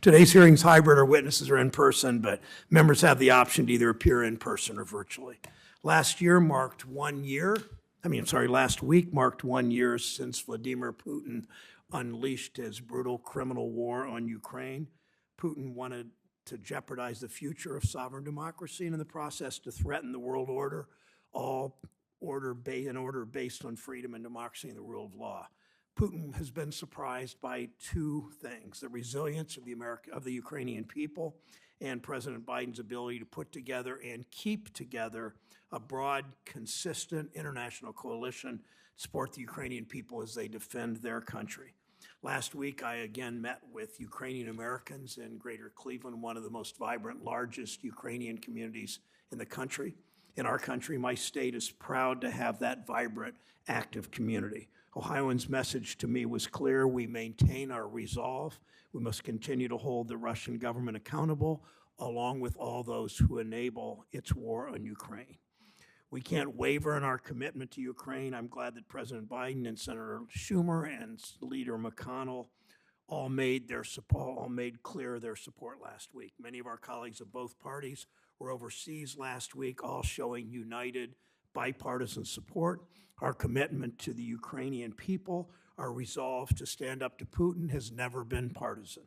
Today's hearing's hybrid, or witnesses are in person, but members have the option to either appear in person or virtually. Last week marked 1 year since Vladimir Putin unleashed his brutal criminal war on Ukraine. Putin wanted to jeopardize the future of sovereign democracy and in the process to threaten the world order, an order based on freedom and democracy and the rule of law. Putin has been surprised by two things: the resilience of the Ukrainian people and President Biden's ability to put together and keep together a broad, consistent international coalition to support the Ukrainian people as they defend their country. Last week, I again met with Ukrainian Americans in Greater Cleveland, one of the most vibrant, largest Ukrainian communities in the country. In our country, my state is proud to have that vibrant, active community. Ohioans' message to me was clear: we maintain our resolve. We must continue to hold the Russian government accountable, along with all those who enable its war on Ukraine. We can't waver in our commitment to Ukraine. I'm glad that President Biden and Senator Schumer and Leader McConnell all made clear their support last week. Many of our colleagues of both parties were overseas last week, all showing united, bipartisan support. Our commitment to the Ukrainian people, our resolve to stand up to Putin, has never been partisan.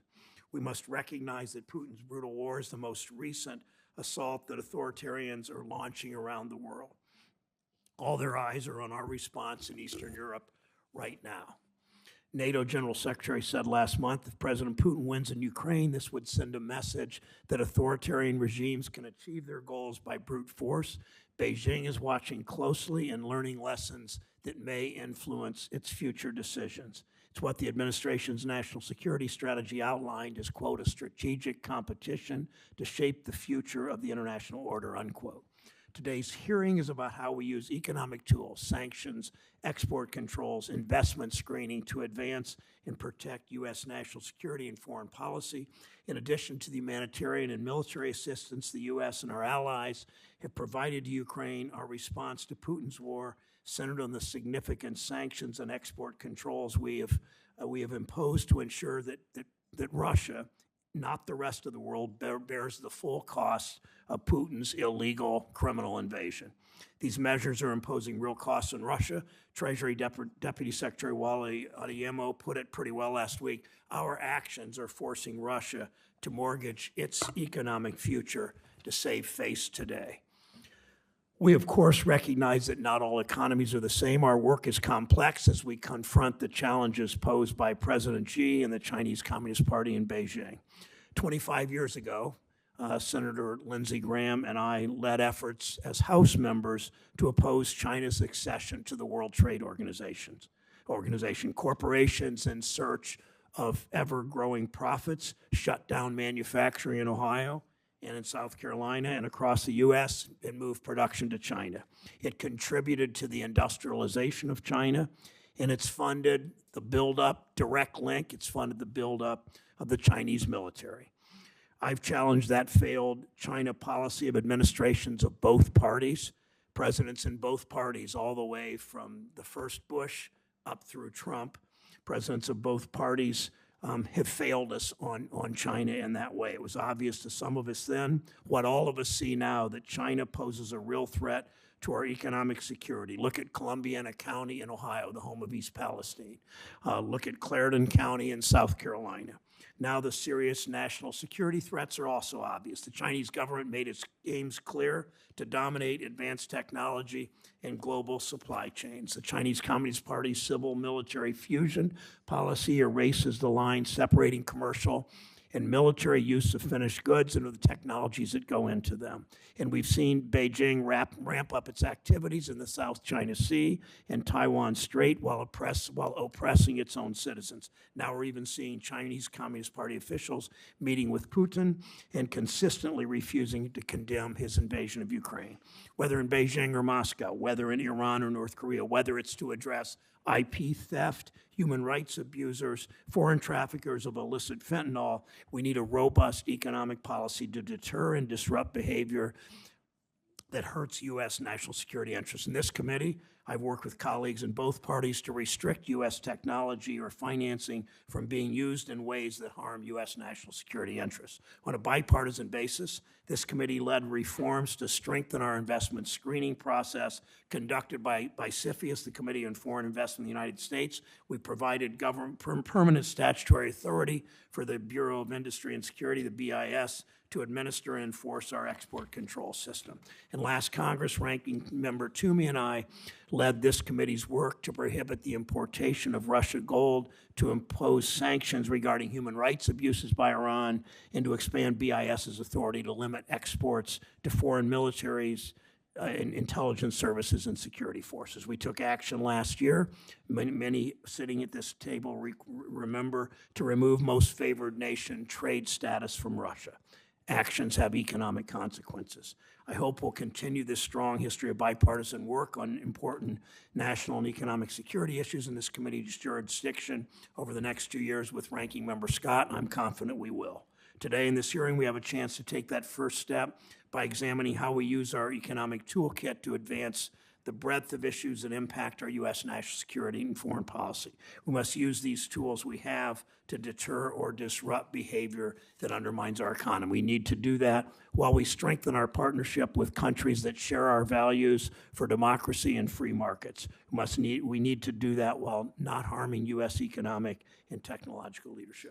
We must recognize that Putin's brutal war is the most recent assault that authoritarians are launching around the world. All their eyes are on our response in Eastern Europe right now. NATO General Secretary said last month, if President Putin wins in Ukraine, this would send a message that authoritarian regimes can achieve their goals by brute force. Beijing is watching closely and learning lessons that may influence its future decisions. It's what the administration's national security strategy outlined as, quote, a strategic competition to shape the future of the international order, unquote. Today's hearing is about how we use economic tools, sanctions, export controls, investment screening to advance and protect U.S. national security and foreign policy. In addition to the humanitarian and military assistance the U.S. and our allies have provided to Ukraine, our response to Putin's war centered on the significant sanctions and export controls we have imposed to ensure that Russia, not the rest of the world, bears the full cost of Putin's illegal criminal invasion. These measures are imposing real costs on Russia. Treasury Deputy Secretary Wally Adeyemo put it pretty well last week. Our actions are forcing Russia to mortgage its economic future to save face today. We, of course, recognize that not all economies are the same. Our work is complex as we confront the challenges posed by President Xi and the Chinese Communist Party in Beijing. 25 years ago, Senator Lindsey Graham and I led efforts as House members to oppose China's accession to the World Trade Organization. Corporations in search of ever-growing profits shut down manufacturing in Ohio and in South Carolina and across the U.S. and moved production to China. It contributed to the industrialization of China, and it's funded the buildup, direct link, it's funded the buildup of the Chinese military. I've challenged that failed China policy of administrations of both parties, presidents in both parties, all the way from the first Bush up through Trump. Presidents of both parties have failed us on China in that way. It was obvious to some of us then, what all of us see now, that China poses a real threat to our economic security. Look at Columbiana County in Ohio, the home of East Palestine. Look at Clarendon County in South Carolina. Now the serious national security threats are also obvious. The Chinese government made its aims clear to dominate advanced technology and global supply chains. The Chinese Communist Party's civil-military fusion policy erases the line separating commercial and military use of finished goods and of the technologies that go into them. And we've seen Beijing ramp up its activities in the South China Sea and Taiwan Strait while oppressing its own citizens. Now we're even seeing Chinese Communist Party officials meeting with Putin and consistently refusing to condemn his invasion of Ukraine. Whether in Beijing or Moscow, whether in Iran or North Korea, whether it's to address IP theft, human rights abusers, foreign traffickers of illicit fentanyl, we need a robust economic policy to deter and disrupt behavior that hurts U.S. national security interests. In this committee, I've worked with colleagues in both parties to restrict U.S. technology or financing from being used in ways that harm U.S. national security interests. On a bipartisan basis, this committee led reforms to strengthen our investment screening process conducted by CFIUS, the Committee on Foreign Investment in the United States. We provided permanent statutory authority for the Bureau of Industry and Security, the BIS, to administer and enforce our export control system. And last Congress, Ranking Member Toomey and I led this committee's work to prohibit the importation of Russia gold, to impose sanctions regarding human rights abuses by Iran, and to expand BIS's authority to limit exports to foreign militaries, intelligence services, and security forces. We took action last year. Many sitting at this table remember, to remove most favored nation trade status from Russia. Actions have economic consequences. I hope we'll continue this strong history of bipartisan work on important national and economic security issues in this committee's jurisdiction over the next 2 years with Ranking Member Scott, and I'm confident we will. Today in this hearing, we have a chance to take that first step by examining how we use our economic toolkit to advance the breadth of issues that impact our U.S. national security and foreign policy. We must use these tools we have to deter or disrupt behavior that undermines our economy. We need to do that while we strengthen our partnership with countries that share our values for democracy and free markets. We need to do that while not harming U.S. economic and technological leadership.